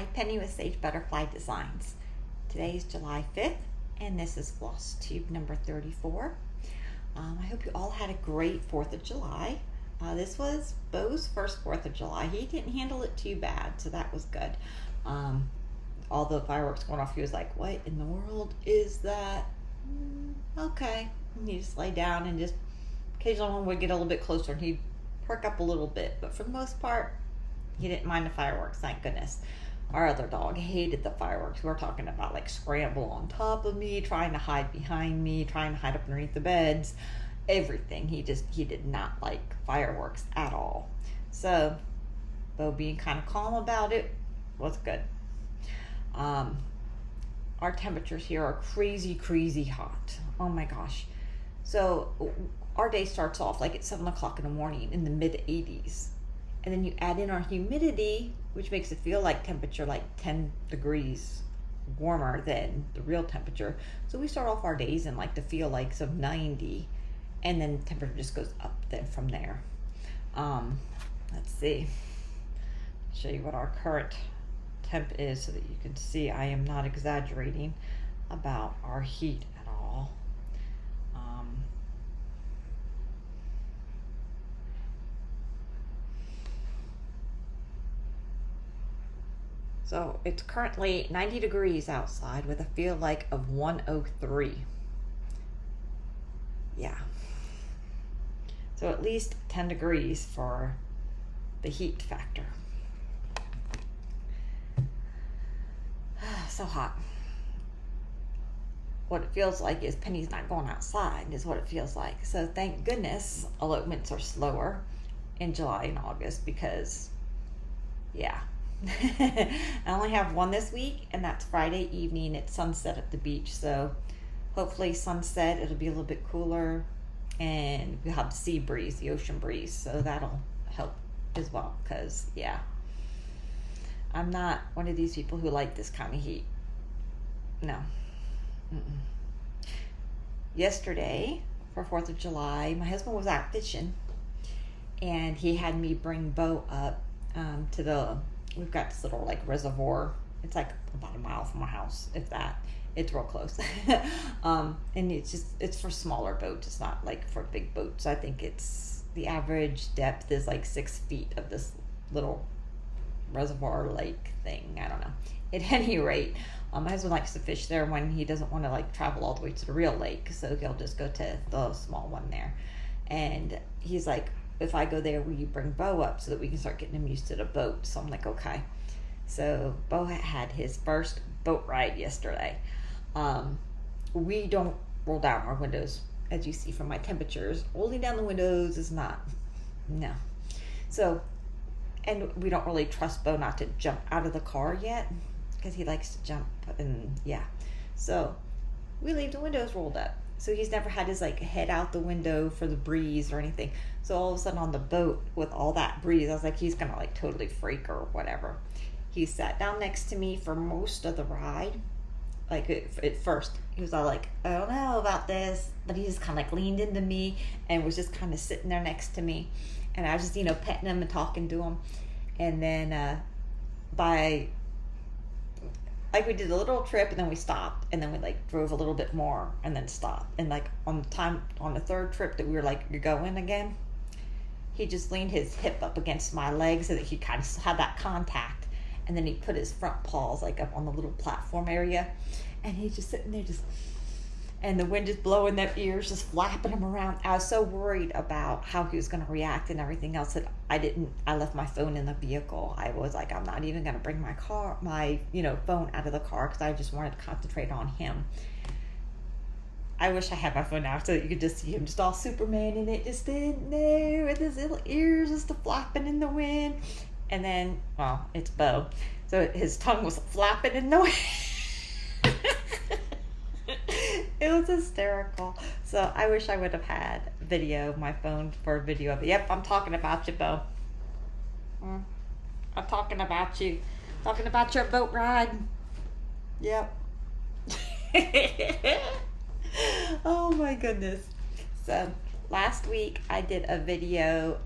Hi, Penny with Blackbird Designs. Today is July 5th, and this is Flosstube number 34. I hope you all had a great 4th of July. This was Beau's first 4th of July. He didn't handle it too bad, so that was good. All the fireworks going off, he was like, what in the world is that? Okay. And he just lay down and just occasionally one would get a little bit closer and he'd perk up a little bit, but for the most part, he didn't mind the fireworks, thank goodness. Our other dog hated the fireworks. We're talking about like scramble on top of me, trying to hide behind me, trying to hide up underneath the beds, everything. He did not like fireworks at all. So, Beau being kind of calm about it was good. Our temperatures here are crazy hot. Oh my gosh. So our day starts off like at 7 o'clock in the morning in the mid 80s. And then you add in our humidity, which makes it feel like temperature like 10 degrees warmer than the real temperature. So we start off our days in like to feel like some 90, and then temperature just goes up then from there. Let's see. Show you what our current temp is so that you can see I am not exaggerating about our heat at all. So it's currently 90 degrees outside with a feel like of 103. Yeah. So at least 10 degrees for the heat factor. So hot. What it feels like is Penny's not going outside is what it feels like. So thank goodness elopements are slower in July and August because, yeah. I only have one this week, and that's Friday evening at sunset at the beach. So hopefully sunset, it'll be a little bit cooler, and we'll have the sea breeze, the ocean breeze. So that'll help as well, because yeah, I'm not one of these people who like this kind of heat. No. Yesterday for 4th of July, my husband was out fishing, and he had me bring Beau up to the, we've got this little like reservoir. It's like about a mile from our house, if that. It's real close. And it's for smaller boats. It's not like for big boats. I think it's, the average depth is like 6 feet of this little reservoir lake thing. I don't know. At any rate, my husband likes to fish there when he doesn't want to like travel all the way to the real lake. So he'll just go to the small one there. And he's like, if I go there, will you bring Beau up so that we can start getting him used to the boat? So I'm like, okay. So Beau had his first boat ride yesterday. We don't roll down our windows, as you see from my temperatures. Rolling down the windows is not, no. So, and we don't really trust Beau not to jump out of the car yet, because he likes to jump, and yeah. So we leave the windows rolled up. So he's never had his like head out the window for the breeze or anything. So all of a sudden on the boat with all that breeze, I was like, he's gonna like totally freak or whatever. He sat down next to me for most of the ride. Like at first, he was all like, I don't know about this, but he just kind of like leaned into me and was just kind of sitting there next to me. And I was just, petting him and talking to him. And then we did a little trip and then we stopped, and then we like drove a little bit more and then stopped. And like on the third trip that we were like, you're going again, he just leaned his hip up against my leg so that he kind of had that contact. And then he put his front paws like up on the little platform area, and he's just sitting there and the wind just blowing their ears, just flapping him around. I was so worried about how he was going to react and everything else that I left my phone in the vehicle. I was like, I'm not even going to bring my phone out of the car because I just wanted to concentrate on him. I wish I had my phone out so that you could just see him just all Superman in it, just in there with his little ears just flapping in the wind. And then, well, it's Beau, so his tongue was flapping in the wind. It was hysterical. So I wish I would have had my phone for a video of it. Yep, I'm talking about you, Beau. I'm talking about you. Talking about your boat ride. Yep. Oh my goodness. So last week I did a video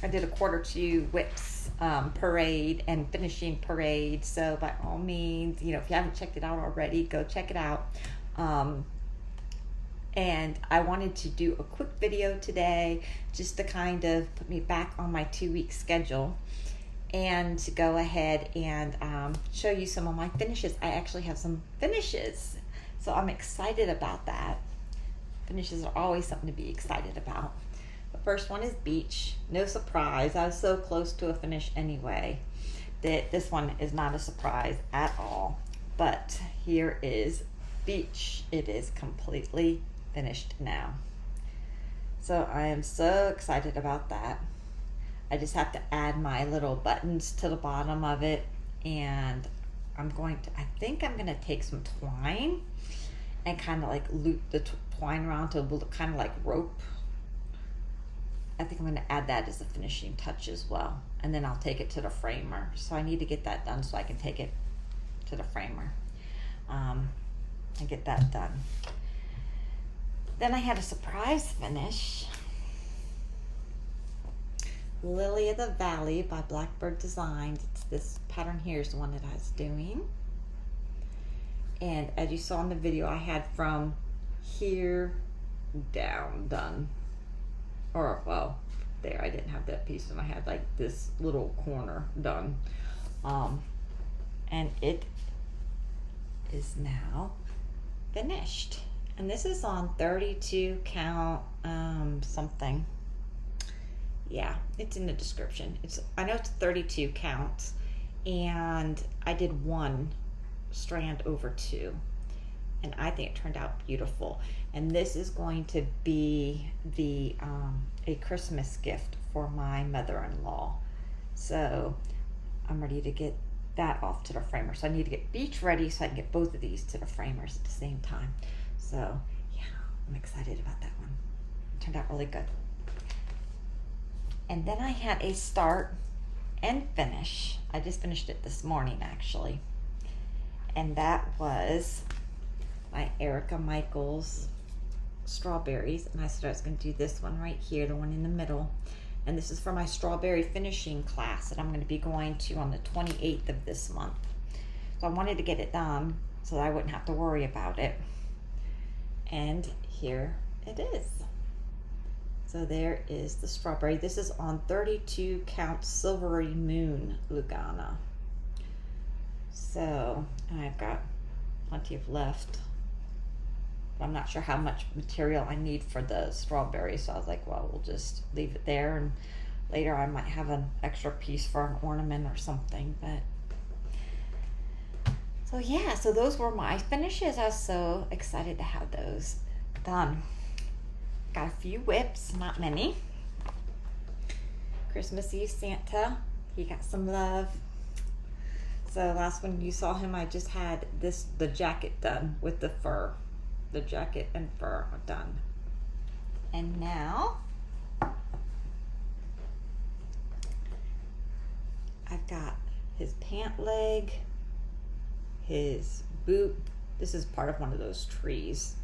I did a Q2 whips parade and finishing parade. So by all means, you know, if you haven't checked it out already, go check it out. And I wanted to do a quick video today just to kind of put me back on my 2-week schedule and to go ahead and show you some of my finishes. I actually have some finishes, so I'm excited about that. Finishes are always something to be excited about. The first one is beach. No surprise, I was so close to a finish anyway that this one is not a surprise at all. But here is beach. It is completely finished now. So I am so excited about that. I just have to add my little buttons to the bottom of it, and I think I'm going to take some twine and kind of like loop the twine around to kind of like rope. I think I'm going to add that as a finishing touch as well, and then I'll take it to the framer. So I need to get that done so I can take it to the framer and get that done. Then I had a surprise finish. Lily of the Valley by Blackbird Designs. It's this pattern here is the one that I was doing. And as you saw in the video, I had from here down done. Or, well, there, I didn't have that piece, and I had like this little corner done. And it is now finished. And this is on 32 count something. Yeah, it's in the description. I know it's 32 counts, and I did 1 strand over 2, and I think it turned out beautiful. And this is going to be the a Christmas gift for my mother-in-law. So I'm ready to get that off to the framer. So I need to get beach ready so I can get both of these to the framers at the same time. So yeah, I'm excited about that one. It turned out really good. And then I had a start and finish. I just finished it this morning actually. And that was my Erica Michaels strawberries. And I said I was going to do this one right here, the one in the middle. And this is for my strawberry finishing class that I'm going to be going to on the 28th of this month. So I wanted to get it done so that I wouldn't have to worry about it. And here it is. So there is the strawberry. This is on 32 count silvery moon lugana. So I've got plenty of left. I'm not sure how much material I need for the strawberry, so I was like, well, we'll just leave it there, and later I might have an extra piece for an ornament or something. But so yeah, so those were my finishes. I was so excited to have those done. Got a few whips, not many. Christmas Eve Santa, he got some love. So last when you saw him, I just had the jacket done with the fur. The jacket and fur are done. And now I've got his pant leg, his boot. This is part of one of those trees.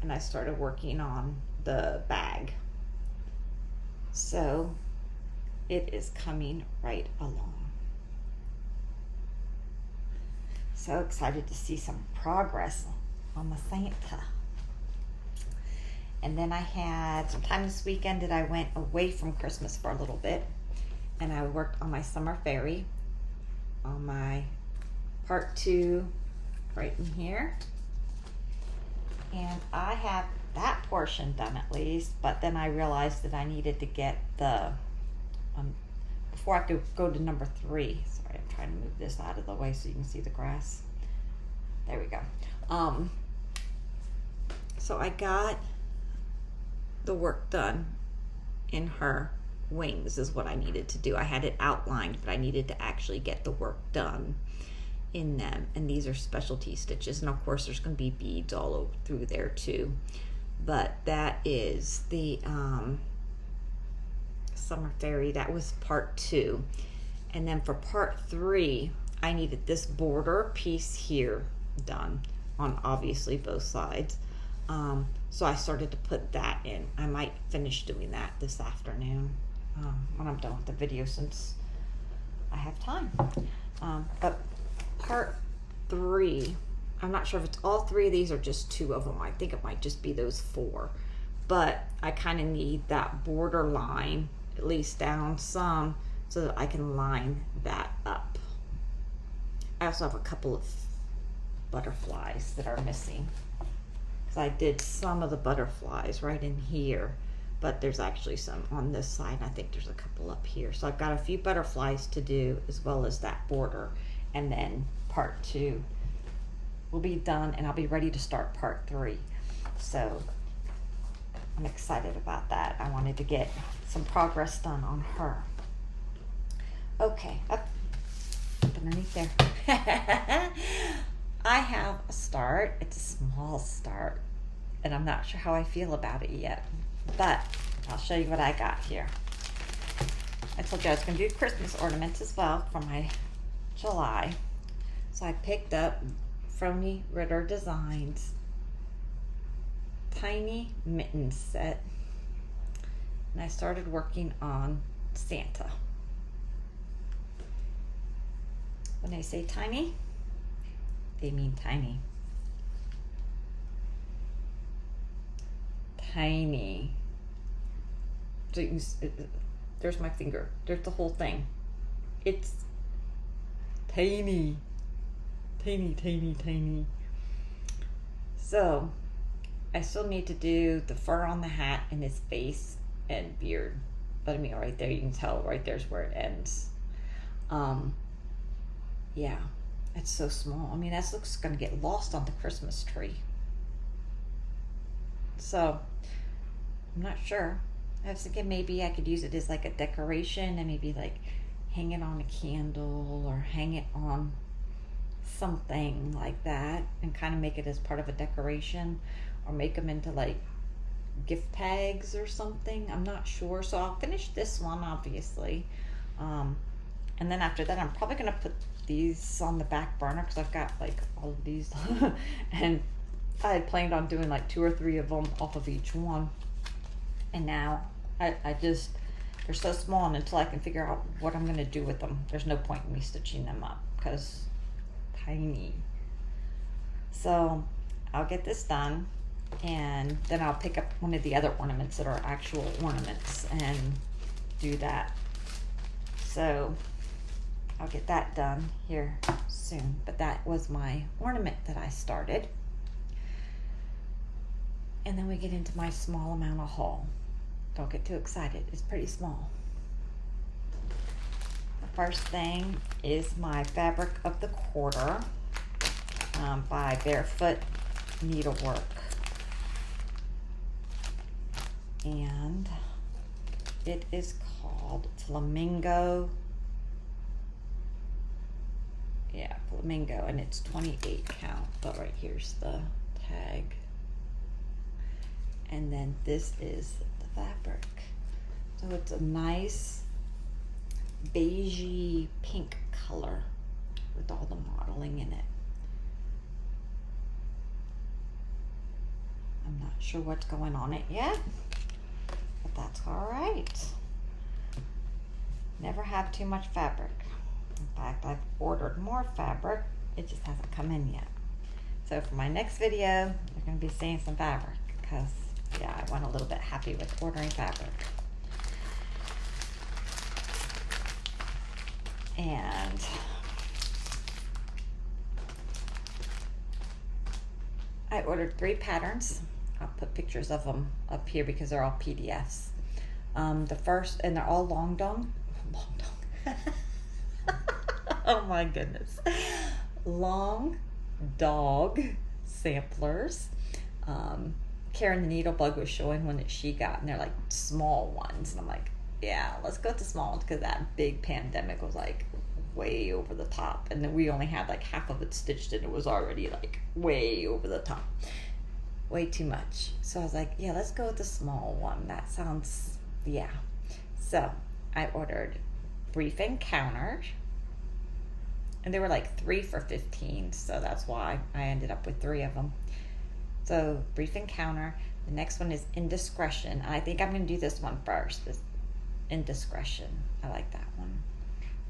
And I started working on the bag. So it is coming right along. So excited to see some progress on the Santa. And then I had some time this weekend that I went away from Christmas for a little bit, and I worked on my summer fairy on my part 2 right in here. And I have that portion done at least, but then I realized that I needed to get the before I could go to number 3. Sorry, I'm trying to move this out of the way so you can see the grass. There we go. So I got the work done in her wings is what I needed to do. I had it outlined, but I needed to actually get the work done in them. And these are specialty stitches, and of course there's going to be beads all over through there too. But that is the summer fairy. That was part 2. And then for part 3, I needed this border piece here done on obviously both sides. So I started to put that in. I might finish doing that this afternoon. when I'm done with the video, since I have time. But part 3, I'm not sure if it's all 3 of these or just 2 of them. I think it might just be those 4. But I kind of need that border line, at least down some, so that I can line that up. I also have a couple of butterflies that are missing, because I did some of the butterflies right in here, but there's actually some on this side. I think there's a couple up here. So I've got a few butterflies to do, as well as that border, and then part 2 will be done, and I'll be ready to start part 3. So I'm excited about that. I wanted to get some progress done on her. Okay, up underneath there. I have a start. It's a small start, and I'm not sure how I feel about it yet, but I'll show you what I got here. I told you I was going to do Christmas ornaments as well for my July. So I picked up Blackbird Designs tiny mitten set, and I started working on Santa. When I say tiny, they mean tiny. Tiny. So you can, there's my finger. There's the whole thing. It's tiny. Tiny, tiny, tiny. So I still need to do the fur on the hat and his face and beard. But I mean, right there, you can tell right there's where it ends. Yeah, it's so small. I mean, that looks gonna get lost on the Christmas tree. So I'm not sure. I was thinking maybe I could use it as like a decoration, and maybe like hang it on a candle or hang it on something like that, and kind of make it as part of a decoration, or make them into like gift tags or something. I'm not sure. So I'll finish this one, obviously, and then after that I'm probably gonna put these on the back burner, because I've got like all of these and I had planned on doing like 2 or 3 of them off of each one, and now I just, they're so small, and until I can figure out what I'm gonna do with them, there's no point in me stitching them up, because tiny. So I'll get this done, and then I'll pick up one of the other ornaments that are actual ornaments and do that. So I'll get that done here soon. But that was my ornament that I started. And then we get into my small amount of haul. Don't get too excited. It's pretty small. The first thing is my Fabric of the Quarter by Barefoot Needlework. And it is called Flamingo. Yeah, Flamingo, and it's 28 count, but right here's the tag. And then this is the fabric. So it's a nice beigey pink color with all the modeling in it. I'm not sure what's going on it yet, but that's all right. Never have too much fabric. In fact, I've ordered more fabric. It just hasn't come in yet. So for my next video, you're going to be seeing some fabric, because yeah, I went a little bit happy with ordering fabric. And I ordered 3 patterns. I'll put pictures of them up here because they're all PDFs. The first, and they're all long dong. Oh my goodness. Long dog samplers. Karen the Needlebug was showing one that she got, and they're like small ones. And I'm like, yeah, let's go with the small ones, because that big pandemic was like way over the top. And then we only had like half of it stitched, and it was already like way over the top. Way too much. So I was like, yeah, let's go with the small one. That sounds, yeah. So I ordered Brief Encounters, and they were like 3 for $15, so that's why I ended up with 3 of them. So Brief Encounter. The next one is Indiscretion. I think I'm going to do this one first. This Indiscretion. I like that one.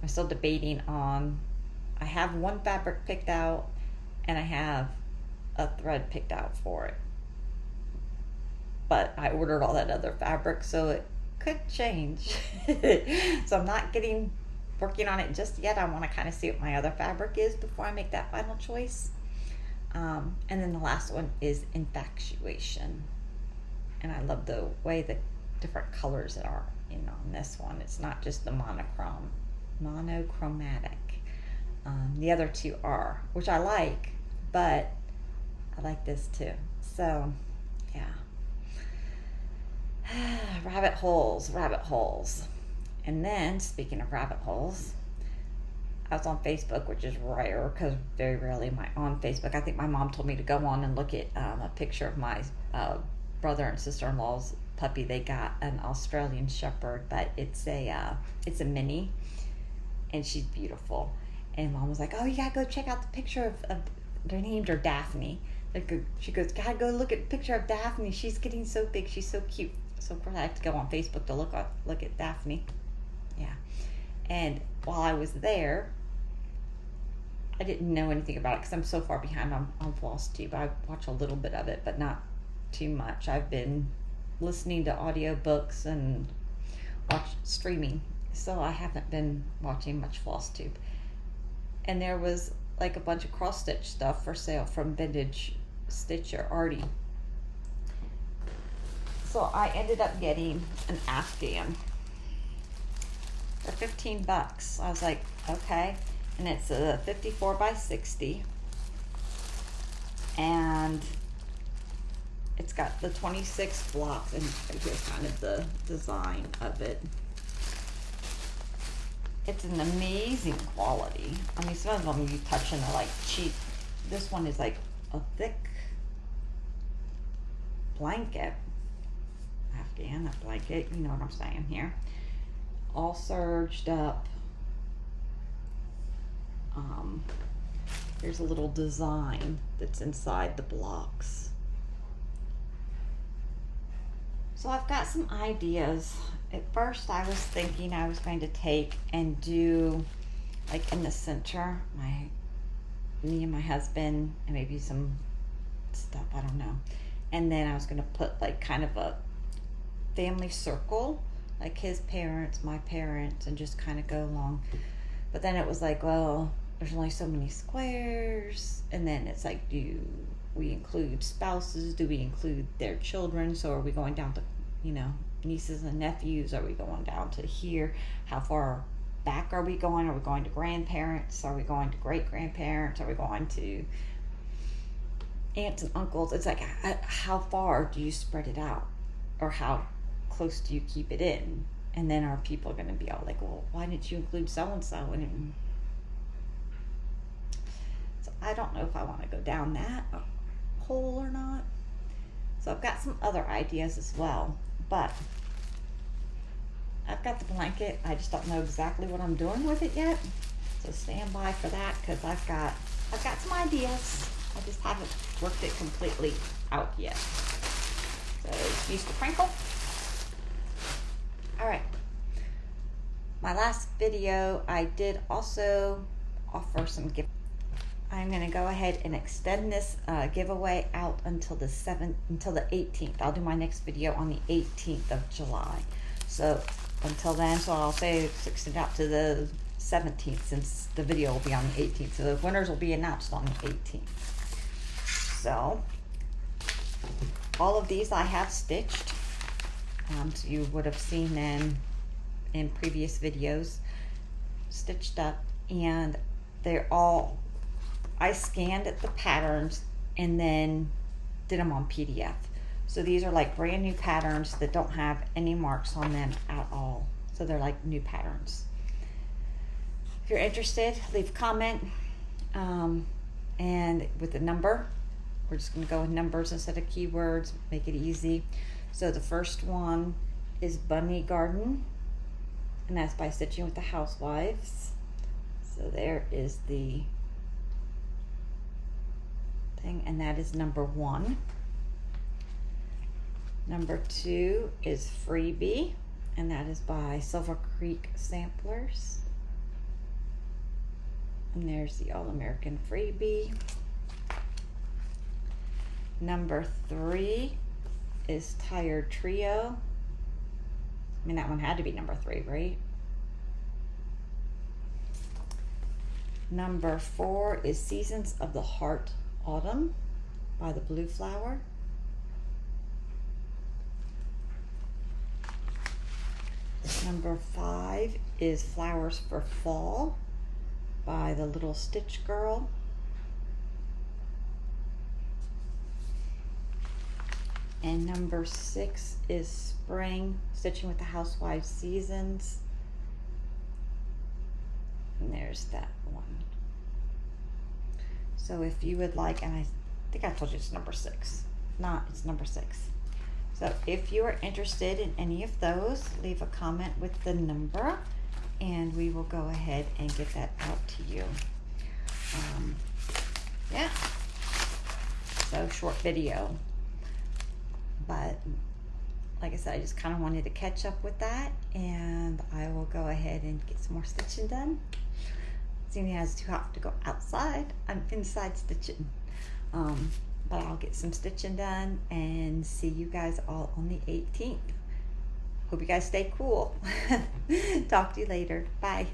I'm still debating on, I have one fabric picked out and I have a thread picked out for it. But I ordered all that other fabric, so it could change. So I'm not working on it just yet. I want to kind of see what my other fabric is before I make that final choice. And then the last one is Infatuation. And I love the way the different colors that are in on this one. It's not just the monochromatic. The other two are, which I like, but I like this too. So, yeah. Rabbit holes. And then, speaking of rabbit holes, I was on Facebook, which is rare because very rarely am I on Facebook. I think my mom told me to go on and look at a picture of my brother and sister-in-law's puppy. They got an Australian Shepherd, but it's a mini, and she's beautiful. And Mom was like, "Oh, you gotta go check out the picture of they named her Daphne." She goes, "Gotta go look at the picture of Daphne. She's getting so big. She's so cute." So of course I have to go on Facebook to look at Daphne. Yeah. And while I was there, I didn't know anything about it because I'm so far behind on Flosstube. I watch a little bit of it, but not too much. I've been listening to audiobooks and streaming, so I haven't been watching much Flosstube. And there was like a bunch of cross stitch stuff for sale from Vintage Stitcher already. So I ended up getting an Afghan for $15. I was like, okay. And it's a 54 by 60. And it's got the 26 blocks, and here's kind of the design of it. It's an amazing quality. I mean, some of them you touch and they're like cheap. This one is like a thick blanket. Afghan, a blanket, you know what I'm saying here. All serged up. Here's a little design that's inside the blocks. So I've got some ideas. At first I was thinking I was going to take and do like in the center, me and my husband, and maybe some stuff, I don't know. And then I was going to put like kind of a family circle, like his parents, my parents, and just kind of go along. But then it was like, well, there's only so many squares, and then it's like, do we include spouses? Do we include their children? So are we going down to, nieces and nephews? Are we going down to here? How far back are we going? Are we going to grandparents? Are we going to great-grandparents? Are we going to aunts and uncles? It's like, how far do you spread it out? Or how close do you keep it in? And then are people going to be all like, well, why didn't you include so-and-so? And so I don't know if I want to go down that hole or not. So I've got some other ideas as well, but I've got the blanket. I just don't know exactly what I'm doing with it yet. So stand by for that, because I've got some ideas. I just haven't worked it completely out yet. So excuse the crinkle. All right. My last video, I did also offer some gift. I'm going to go ahead and extend this giveaway out until the 18th. I'll do my next video on the 18th of July. So until then, so I'll say extend out to the 17th, since the video will be on the 18th. So the winners will be announced on the 18th. So all of these I have stitched. So you would have seen them in previous videos, stitched up, and they're all, I scanned at the patterns and then did them on PDF. So these are like brand new patterns that don't have any marks on them at all. So they're like new patterns. If you're interested, leave a comment, and with the number. We're just going to go with numbers instead of keywords, make it easy. So the first one is Bunny Garden, and that's by Stitching with the Housewives. So there is the thing, and that is number 1. Number 2 is Freebie, and that is by Silver Creek Samplers. And there's the All-American Freebie. Number 3 is Tired Trio. I mean, that one had to be number 3, right? Number 4 is Seasons of the Heart Autumn by the Blue Flower. Number 5 is Flowers for Fall by the Little Stitch Girl. And number 6 is Spring, Stitching with the Housewives Seasons. And there's that one. So if you would like, and I think I told you it's number 6. Not, it's number 6. So if you are interested in any of those, leave a comment with the number and we will go ahead and get that out to you. Yeah. So short video. But like I said, I just kind of wanted to catch up with that, and I will go ahead and get some more stitching done. Seeing as it's too hot to go outside, I'm inside stitching. But I'll get some stitching done and see you guys all on the 18th. Hope you guys stay cool. Talk to you later. Bye.